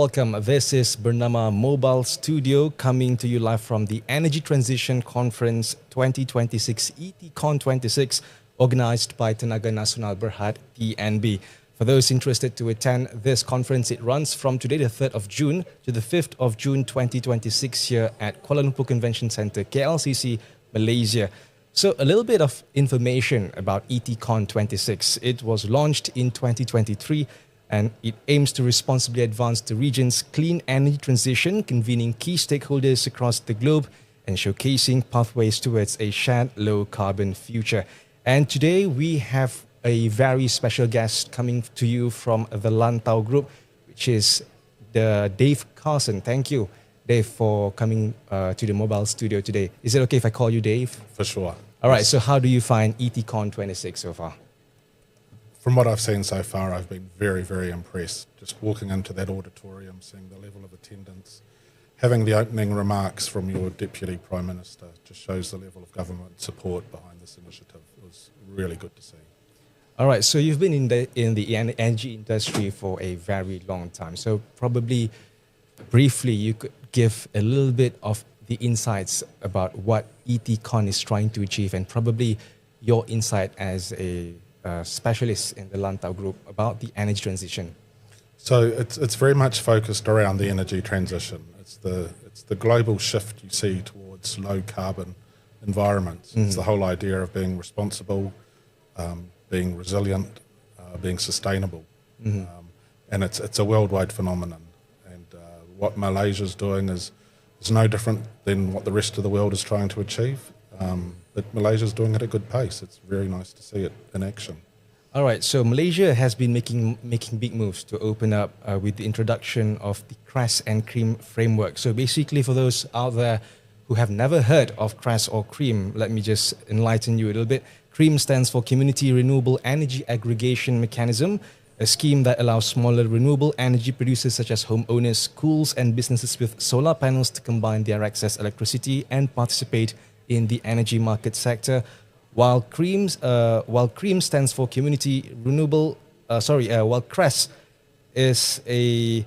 welcome. This is Bernama Mobile Studio coming to you live from the Energy Transition Conference 2026 ETCon26 organized by Tenaga Nasional Berhad TNB. For those interested to attend this conference, it runs from today the 3rd of June to the 5th of June 2026 here at Kuala Lumpur Convention Centre, KLCC, Malaysia. So a little bit of information about ETCon26. It was launched in 2023 and it aims to responsibly advance the region's clean energy transition, convening key stakeholders across the globe and showcasing pathways towards a shared low-carbon future. And today we have a very special guest coming to you from the Lantau group, which is the Dave Carlson. Thank you, Dave, for coming to the mobile studio today. Is it okay if I call you Dave? For sure. All right, so how do you find ETCon26 so far? From what I've seen so far, I've been very, very impressed. Just walking into that auditorium, seeing the level of attendance, having the opening remarks from your Deputy Prime Minister just shows the level of government support behind this initiative. It was really good to see. All right, so you've been in the energy industry for a very long time. So probably briefly you could give a little bit of the insights about what ETCon is trying to achieve and probably your insight as a specialist in the Lantau group about the energy transition. So it's very much focused around the energy transition. It's the global shift you see towards low carbon environments. Mm-hmm. It's the whole idea of being responsible, being resilient, being sustainable. Mm-hmm. And it's a worldwide phenomenon. And what Malaysia's doing is no different than what the rest of the world is trying to achieve. But Malaysia's doing it at a good pace. It's very nice to see it in action. All right, so Malaysia has been making big moves to open up with the introduction of the CRESS and CREAM framework. So basically, for those out there who have never heard of CRESS or CREAM, let me just enlighten you a little bit. CREAM stands for Community Renewable Energy Aggregation Mechanism, a scheme that allows smaller renewable energy producers such as homeowners, schools and businesses with solar panels to combine their excess electricity and participate in the energy market sector. While CREAM stands for while CRESS is a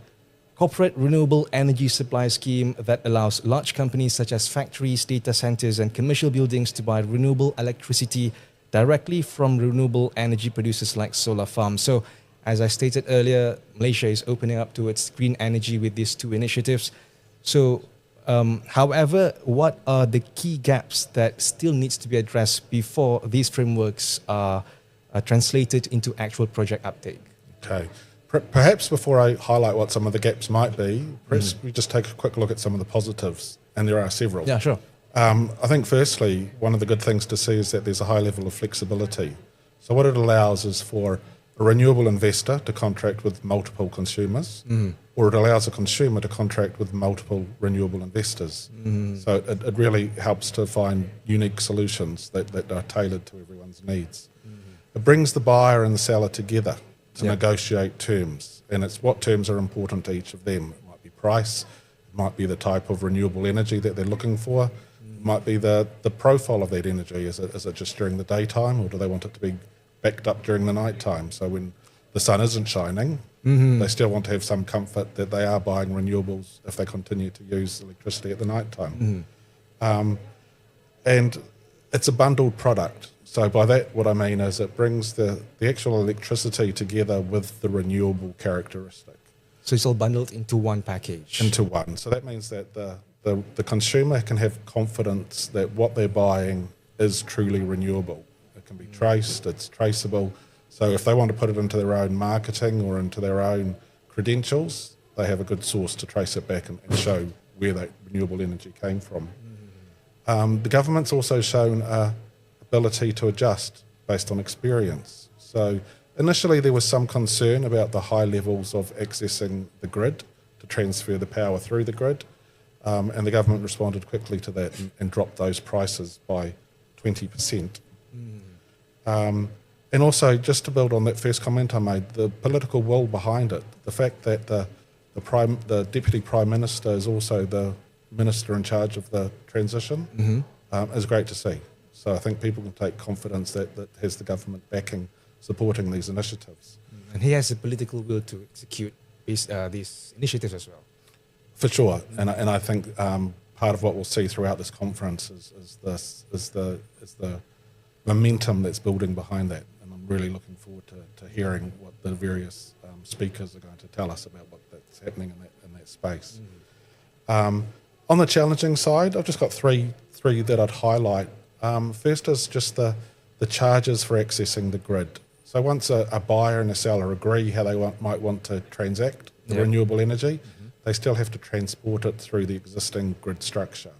corporate renewable energy supply scheme that allows large companies such as factories, data centers and commercial buildings to buy renewable electricity directly from renewable energy producers like solar farms. So, as I stated earlier, Malaysia is opening up towards green energy with these two initiatives. So, however, what are the key gaps that still needs to be addressed before these frameworks are translated into actual project uptake? Okay. Perhaps before I highlight what some of the gaps might be, perhaps we just take a quick look at some of the positives, and there are several. Yeah, sure. I think firstly, one of the good things to see is that there's a high level of flexibility. So what it allows is for a renewable investor to contract with multiple consumers, or it allows a consumer to contract with multiple renewable investors. So it really helps to find unique solutions that are tailored to everyone's needs. It brings the buyer and the seller together to negotiate terms, and it's what terms are important to each of them. It might be price, it might be the type of renewable energy that they're looking for, it might be the profile of that energy. Is it just during the daytime, or do they want it to be backed up during the night time? So when the sun isn't shining, they still want to have some comfort that they are buying renewables if they continue to use electricity at the night time. And it's a bundled product. So by that, what I mean is it brings the actual electricity together with the renewable characteristic. So it's all bundled into one package? Into one. So that means that the consumer can have confidence that what they're buying is truly renewable. It can be traced, it's traceable. So if they want to put it into their own marketing or into their own credentials, they have a good source to trace it back and show where that renewable energy came from. The government's also shown ability to adjust based on experience. So initially there was some concern about the high levels of accessing the grid to transfer the power through the grid, and the government responded quickly to that and dropped those prices by 20%. And also, just to build on that first comment I made, the political will behind it, the fact that the Deputy Prime Minister is also the Minister in charge of the transition is great to see. So I think people can take confidence that has the government backing, supporting these initiatives. And he has the political will to execute these initiatives as well. For sure, and I think part of what we'll see throughout this conference is the momentum that's building behind that, and I'm really looking forward to hearing what the various speakers are going to tell us about what that's happening in that space. On the challenging side, I've just got three that I'd highlight. First is just the charges for accessing the grid. So once a buyer and a seller agree how they might want to transact the renewable energy, they still have to transport it through the existing grid structure,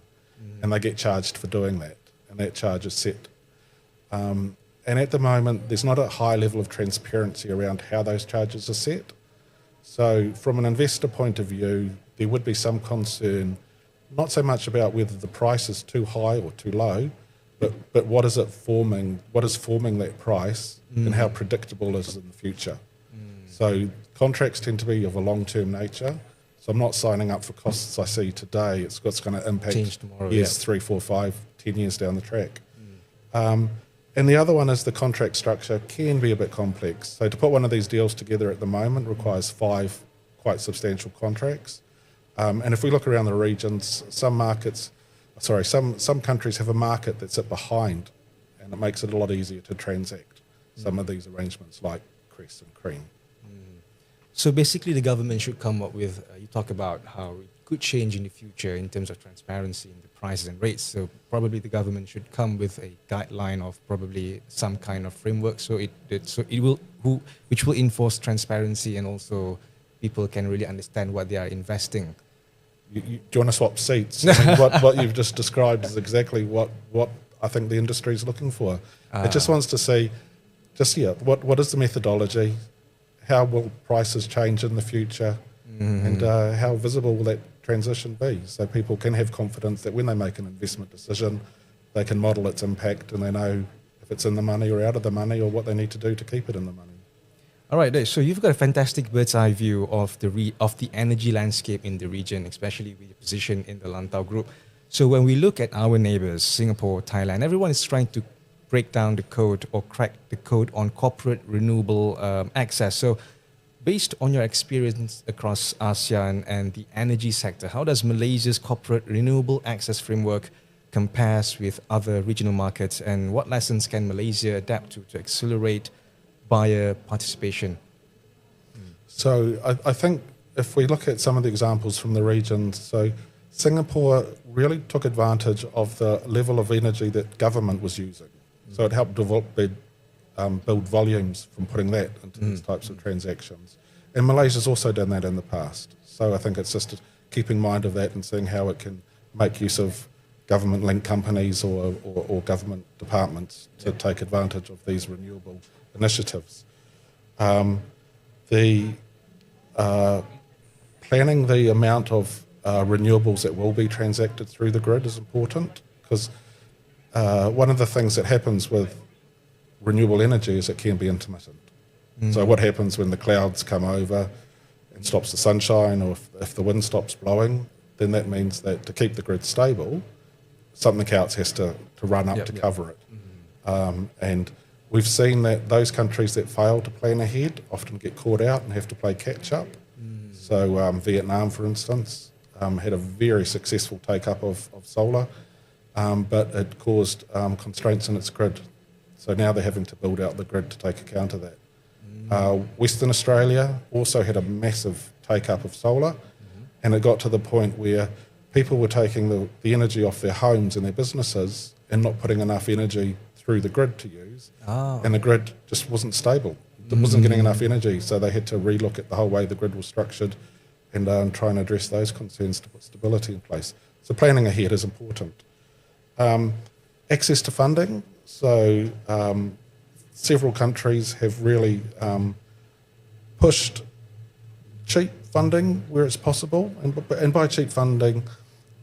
and they get charged for doing that, and that charge is set. And at the moment, there's not a high level of transparency around how those charges are set. So from an investor point of view, there would be some concern, not so much about whether the price is too high or too low, but what is forming that price, and how predictable is it in the future. So contracts tend to be of a long-term nature. So I'm not signing up for costs I see today. It's what's going to impact Change tomorrow, 3, 4, 5, 10 years down the track. And the other one is the contract structure can be a bit complex. So to put one of these deals together at the moment requires 5 quite substantial contracts. And if we look around the regions, some countries have a market that's at behind, and it makes it a lot easier to transact some of these arrangements like CRESS and CREAM. So basically the government should come up with, you talk about how it could change in the future in terms of transparency in the prices and rates. So probably the government should come with a guideline of probably some kind of framework which will enforce transparency, and also people can really understand what they are investing. Do you want to swap seats? I mean, what you've just described is exactly what I think the industry is looking for. It just wants to see, what is the methodology? How will prices change in the future? And how visible will that transition be? So people can have confidence that when they make an investment decision, they can model its impact, and they know if it's in the money or out of the money, or what they need to do to keep it in the money. All right, so you've got a fantastic bird's eye view of the energy landscape in the region, especially with your position in the Lantau group. So when we look at our neighbors, Singapore, Thailand, everyone is trying to break down the code or crack the code on corporate renewable access. So based on your experience across ASEAN and the energy sector, how does Malaysia's corporate renewable access framework compares with other regional markets, and what lessons can Malaysia adapt to accelerate buyer participation? So I think if we look at some of the examples from the regions, so Singapore really took advantage of the level of energy that government was using. So it helped build volumes from putting that into these types of transactions. And Malaysia's also done that in the past. So I think it's just keeping in mind of that and seeing how it can make use of government-linked companies or government departments to take advantage of these renewable initiatives. Planning the amount of renewables that will be transacted through the grid is important, because one of the things that happens with renewable energy is it can be intermittent. So what happens when the clouds come over and stops the sunshine, or if the wind stops blowing, then that means that to keep the grid stable, something else has to run up to cover it. And we've seen that those countries that fail to plan ahead often get caught out and have to play catch up. So Vietnam, for instance, had a very successful take-up of solar, but it caused constraints in its grid. So now they're having to build out the grid to take account of that. Western Australia also had a massive take-up of solar, and it got to the point where people were taking the energy off their homes and their businesses and not putting enough energy through the grid to use, and the grid just wasn't stable. It wasn't getting enough energy, so they had to relook at the whole way the grid was structured and try and address those concerns to put stability in place. So planning ahead is important. Access to funding. So several countries have really pushed cheap funding where it's possible, and by cheap funding,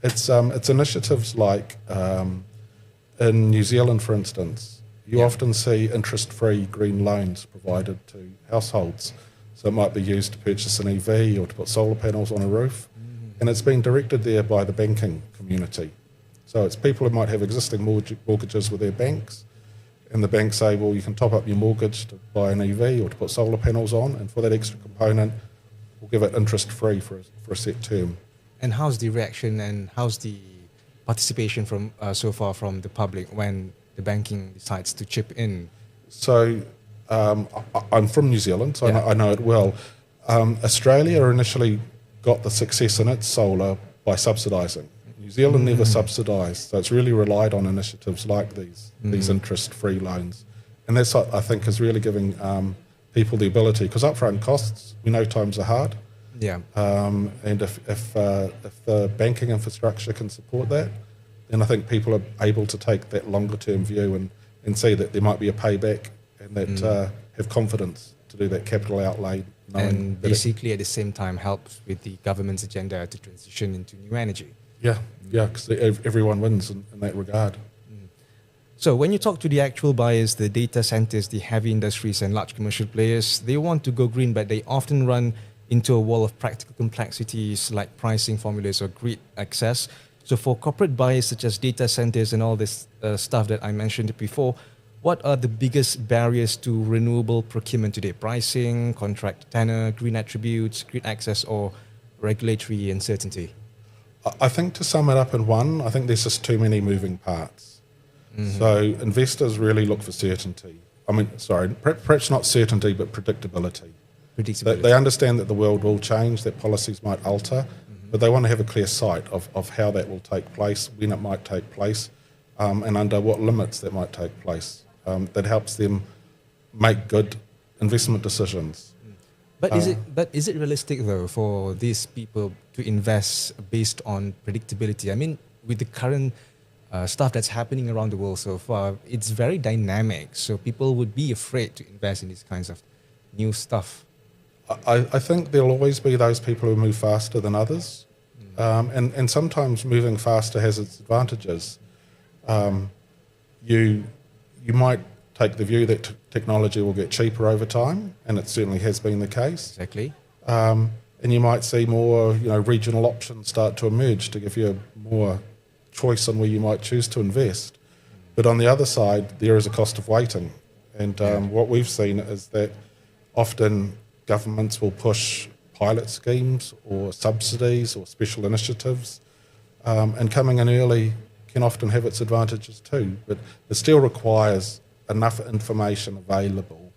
it's initiatives like in New Zealand, for instance, you often see interest-free green loans provided to households. So it might be used to purchase an EV or to put solar panels on a roof, and it's been directed there by the banking community. So it's people who might have existing mortgages with their banks, and the banks say, well, you can top up your mortgage to buy an EV or to put solar panels on, and for that extra component, we'll give it interest free for a set term. And how's the reaction and how's the participation from so far from the public when the banking decides to chip in? So I'm from New Zealand, so Yeah. I know it well. Australia initially got the success in its solar by subsidising. New Zealand never subsidised, so it's really relied on initiatives like these interest-free loans. And that's, I think, is really giving people the ability, because upfront costs, we know times are hard. Yeah. And if the banking infrastructure can support that, then I think people are able to take that longer term view and see that there might be a payback and that have confidence to do that capital outlay. And basically at the same time helps with the government's agenda to transition into new energy. Yeah, because everyone wins in that regard. So when you talk to the actual buyers, the data centers, the heavy industries and large commercial players, they want to go green, but they often run into a wall of practical complexities like pricing formulas or grid access. So for corporate buyers such as data centers and all this stuff that I mentioned before, what are the biggest barriers to renewable procurement today? Pricing, contract tenor, green attributes, grid access, or regulatory uncertainty? I think to sum it up in one, I think there's just too many moving parts. So investors really look for certainty. I mean, sorry, perhaps not certainty, but predictability. They understand that the world will change, that policies might alter, but they want to have a clear sight of how that will take place, when it might take place, and under what limits that might take place. That helps them make good investment decisions. But is it realistic though for these people to invest based on predictability? I mean, with the current stuff that's happening around the world so far, it's very dynamic. So people would be afraid to invest in these kinds of new stuff. I think there'll always be those people who move faster than others, and sometimes moving faster has its advantages. You might take the view that technology will get cheaper over time, and it certainly has been the case. Exactly. And you might see more, regional options start to emerge to give you more choice on where you might choose to invest. But on the other side, there is a cost of waiting, and what we've seen is that often governments will push pilot schemes or subsidies or special initiatives, and coming in early can often have its advantages too, but it still requires enough information available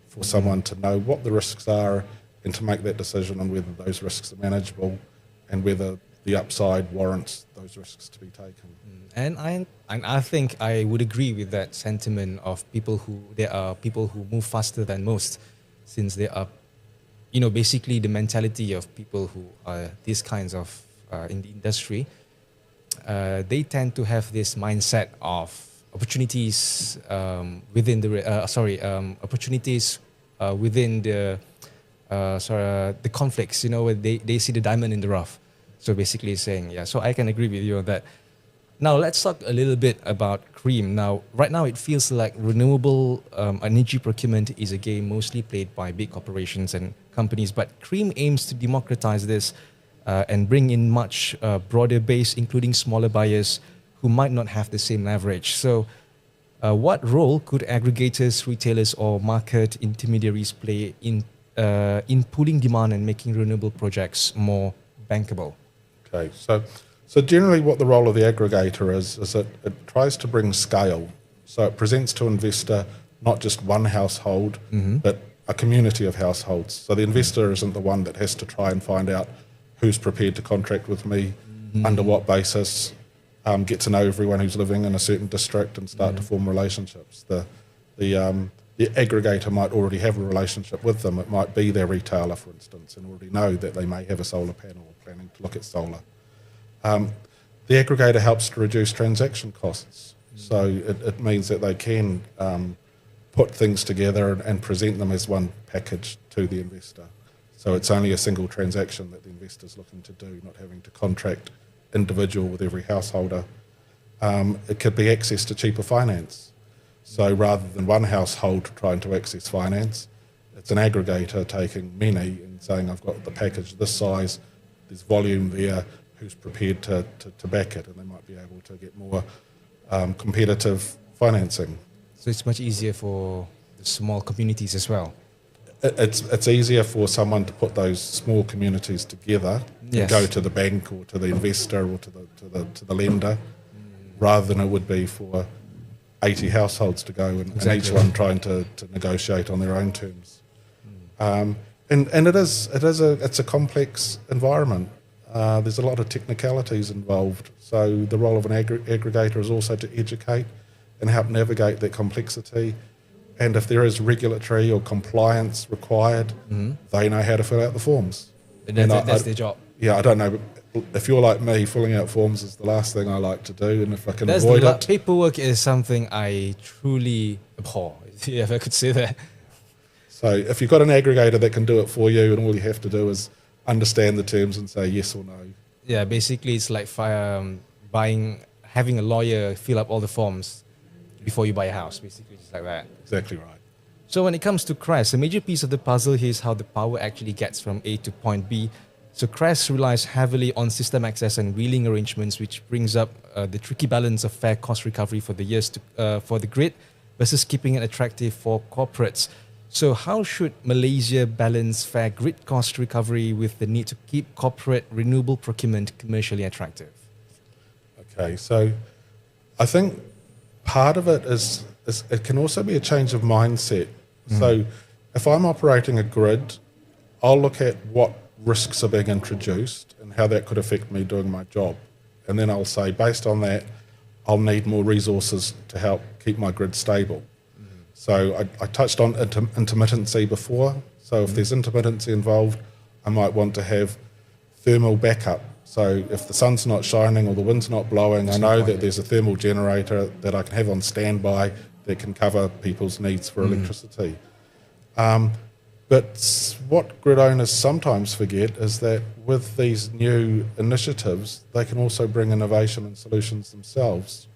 for someone to know what the risks are and to make that decision on whether those risks are manageable and whether the upside warrants those risks to be taken. And I think I would agree with that sentiment of there are people who move faster than most, since they are, basically the mentality of people who are these kinds of in the industry. They tend to have this mindset of opportunities within the conflicts. Where they see the diamond in the rough. So basically saying, so I can agree with you on that. Now let's talk a little bit about CREAM. Now, right now it feels like renewable energy procurement is a game mostly played by big corporations and companies, but CREAM aims to democratize this and bring in much broader base, including smaller buyers who might not have the same leverage. So what role could aggregators, retailers, or market intermediaries play in pooling demand and making renewable projects more bankable? Okay, so generally what the role of the aggregator is it tries to bring scale. So it presents to investor not just one household, but a community of households. So the investor isn't the one that has to try and find out who's prepared to contract with me, under what basis, get to know everyone who's living in a certain district and start to form relationships. The aggregator might already have a relationship with them. It might be their retailer, for instance, and already know that they may have a solar panel or planning to look at solar. The aggregator helps to reduce transaction costs. So it means that they can put things together and present them as one package to the investor. So it's only a single transaction that the investor's looking to do, not having to contract individual with every householder. It could be access to cheaper finance. So rather than one household trying to access finance, it's an aggregator taking many and saying, I've got the package this size, there's volume there, who's prepared to back it, and they might be able to get more competitive financing. So it's much easier for the small communities as well. it's easier for someone to put those small communities together Yes. and go to the bank or to the investor or to the lender, rather than it would be for 80 households to go and each one trying to negotiate on their own terms. And it's a complex environment. There's a lot of technicalities involved. So the role of an aggregator is also to educate and help navigate that complexity. And if there is regulatory or compliance required, they know how to fill out the forms. And that's their job. Yeah, I don't know. If you're like me, filling out forms is the last thing I like to do. And if I can avoid it. Paperwork is something I truly abhor, if I could say that. So if you've got an aggregator that can do it for you and all you have to do is understand the terms and say yes or no. Yeah, basically it's like having a lawyer fill up all the forms before you buy a house, basically just like that. Exactly right. So when it comes to CRESS, a major piece of the puzzle here is how the power actually gets from A to point B. So CRESS relies heavily on system access and wheeling arrangements, which brings up the tricky balance of fair cost recovery for the grid versus keeping it attractive for corporates. So how should Malaysia balance fair grid cost recovery with the need to keep corporate renewable procurement commercially attractive? Okay, so I think part of it is it can also be a change of mindset. So if I'm operating a grid, I'll look at what risks are being introduced and how that could affect me doing my job. And then I'll say, based on that, I'll need more resources to help keep my grid stable. So I touched on intermittency before. So if there's intermittency involved, I might want to have thermal backup. So if the sun's not shining or the wind's not blowing, I know that there's a thermal generator that I can have on standby that can cover people's needs for electricity. But what grid owners sometimes forget is that with these new initiatives, they can also bring innovation and solutions themselves.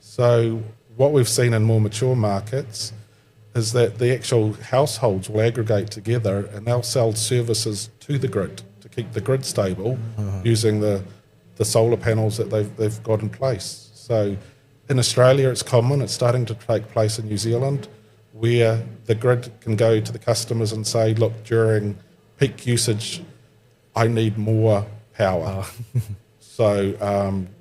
So what we've seen in more mature markets is that the actual households will aggregate together and they'll sell services to the grid to keep the grid stable using the solar panels that they've got in place. So in Australia, it's common. It's starting to take place in New Zealand, where the grid can go to the customers and say, look, during peak usage, I need more power. So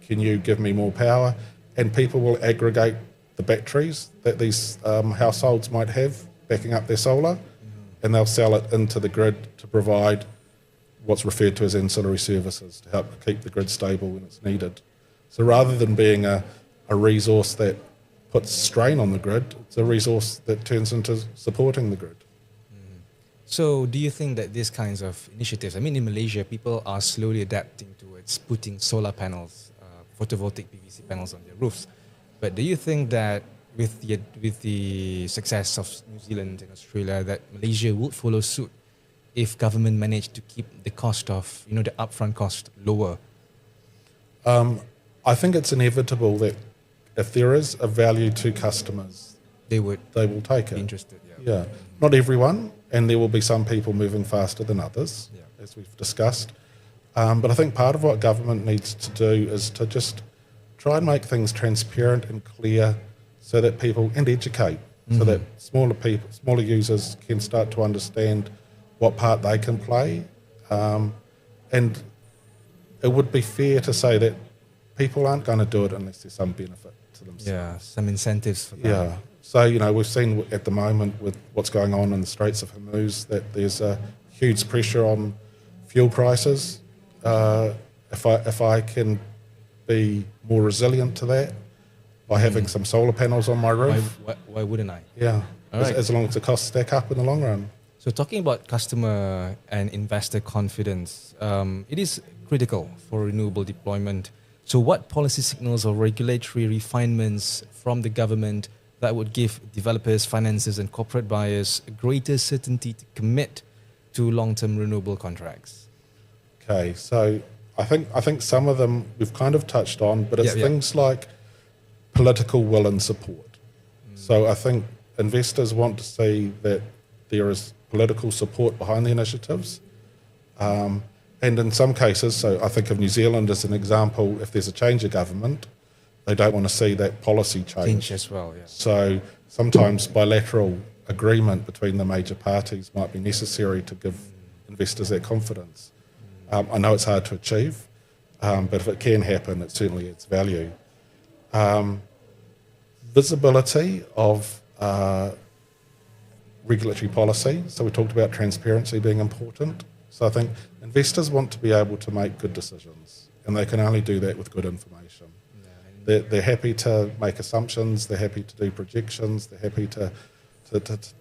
can you give me more power? And people will aggregate the batteries that these households might have backing up their solar, and they'll sell it into the grid to provide what's referred to as ancillary services to help keep the grid stable when it's needed. So rather than being a resource that puts strain on the grid, it's a resource that turns into supporting the grid. So do you think that these kinds of initiatives, I mean in Malaysia, people are slowly adapting towards putting solar panels, photovoltaic PVC panels on their roofs. But do you think that with the success of New Zealand and Australia, that Malaysia would follow suit if government managed to keep the cost of, the upfront cost lower? I think it's inevitable that if there is a value to customers, they will take it. Interested, yeah. Not everyone, and there will be some people moving faster than others, as we've discussed. But I think part of what government needs to do is to just try and make things transparent and clear so that people, and educate, so that smaller users can start to understand what part they can play. And it would be fair to say that people aren't going to do it unless there's some benefit to themselves. Yeah, some incentives for that. Yeah. So, we've seen at the moment with what's going on in the Straits of Hormuz that there's a huge pressure on fuel prices. If I can be more resilient to that by having some solar panels on my roof. Why wouldn't I? Yeah, right. as long as the costs stack up in the long run. So talking about customer and investor confidence, it is critical for renewable deployment. So what policy signals or regulatory refinements from the government that would give developers, financiers and corporate buyers a greater certainty to commit to long-term renewable contracts? Okay, so I think some of them we've kind of touched on, but it's things like political will and support. So I think investors want to see that there is political support behind the initiatives. And in some cases, so I think of New Zealand as an example, if there's a change of government, they don't want to see that policy change As well, yeah. So sometimes bilateral agreement between the major parties might be necessary to give investors that confidence. I know it's hard to achieve, but if it can happen, it certainly adds value. Visibility of regulatory policy. So we talked about transparency being important. So I think investors want to be able to make good decisions, and they can only do that with good information. They're happy to make assumptions, they're happy to do projections, they're happy to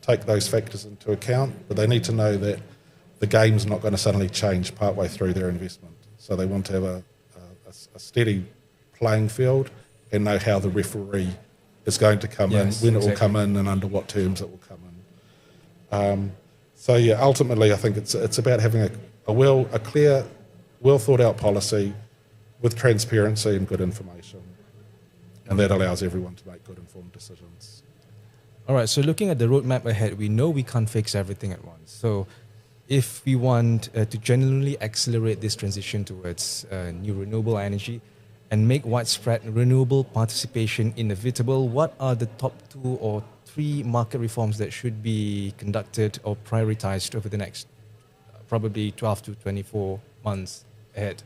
take those factors into account, but they need to know that the game's not going to suddenly change partway through their investment. So they want to have a steady playing field and know how the referee is going to come in, when it will come in, and under what terms it will come in. So yeah, ultimately I think it's about having a clear, well thought out policy with transparency and good information. And that allows everyone to make good informed decisions. All right, so looking at the roadmap ahead, we know we can't fix everything at once. So if we want to genuinely accelerate this transition towards new renewable energy and make widespread renewable participation inevitable, what are the top 2 or 3 market reforms that should be conducted or prioritized over the next probably 12 to 24 months ahead?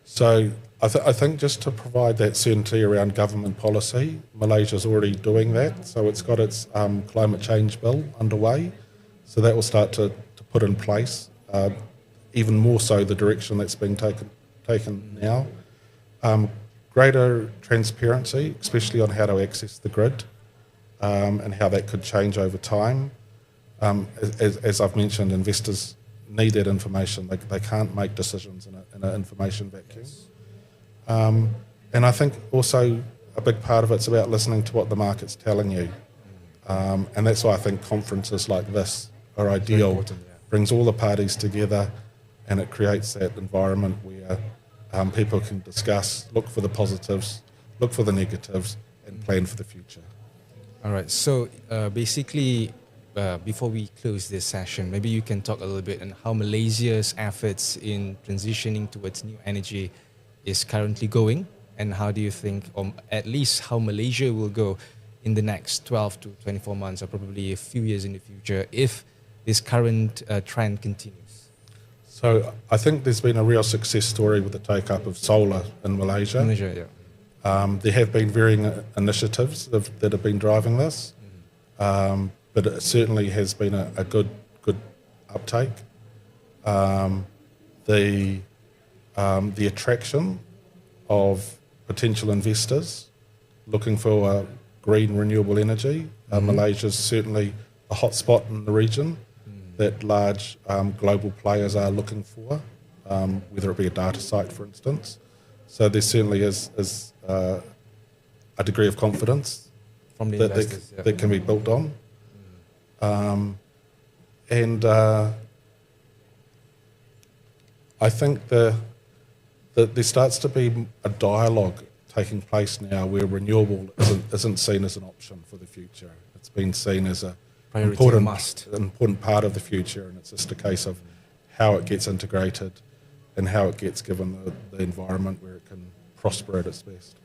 So I think just to provide that certainty around government policy, Malaysia's already doing that. So it's got its climate change bill underway. So that will start to put in place, even more so the direction that's being taken now. Greater transparency, especially on how to access the grid and how that could change over time. As I've mentioned, investors need that information. They can't make decisions in an information vacuum. And I think also a big part of it's about listening to what the market's telling you. And that's why I think conferences like this are ideal. Brings all the parties together, and it creates that environment where people can discuss, look for the positives, look for the negatives, and plan for the future. All right, so basically, before we close this session, maybe you can talk a little bit on how Malaysia's efforts in transitioning towards new energy is currently going, and how do you think, or at least how Malaysia will go in the next 12 to 24 months, or probably a few years in the future, if this current trend continues? So I think there's been a real success story with the take-up of solar in Malaysia. There have been varying initiatives that have been driving this. But it certainly has been a good uptake. The attraction of potential investors looking for green renewable energy. Malaysia is certainly a hot spot in the region that large global players are looking for, whether it be a data site, for instance. So there certainly is a degree of confidence from the investors, that can be built on. I think that there starts to be a dialogue taking place now where renewable isn't seen as an option for the future. It's been seen as an important part of the future, and it's just a case of how it gets integrated and how it gets given the environment where it can prosper at its best.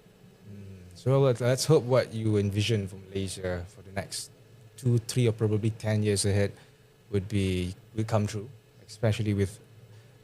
So let's hope what you envision for Malaysia for the next 2, 3, or probably 10 years ahead will come true, especially with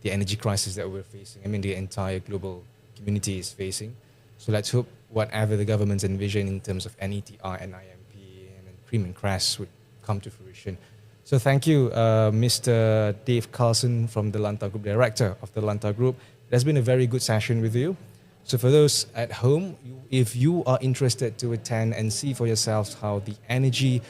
the energy crisis that we're facing. I mean, the entire global community is facing. So let's hope whatever the government's envision in terms of NETR, NIMP, and CREAM and CRESS would come to fruition. So thank you, Mr. Dave Carlson from the Lantau Group, Director of the Lantau Group. It has been a very good session with you. So for those at home, if you are interested to attend and see for yourselves how the energy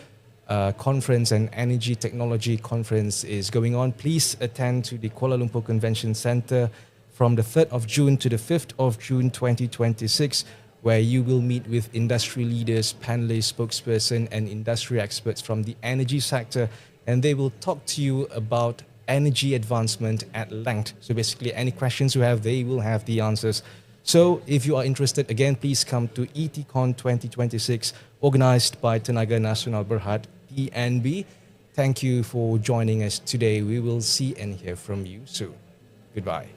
conference and energy technology conference is going on, please attend to the Kuala Lumpur Convention Centre from the 3rd of June to the 5th of June 2026, where you will meet with industry leaders, panelists, spokesperson, and industry experts from the energy sector, and they will talk to you about energy advancement at length. So basically, any questions you have, they will have the answers. So if you are interested, again, please come to ETCon26, organized by Tenaga Nasional Berhad, TNB. Thank you for joining us today. We will see and hear from you soon. Goodbye.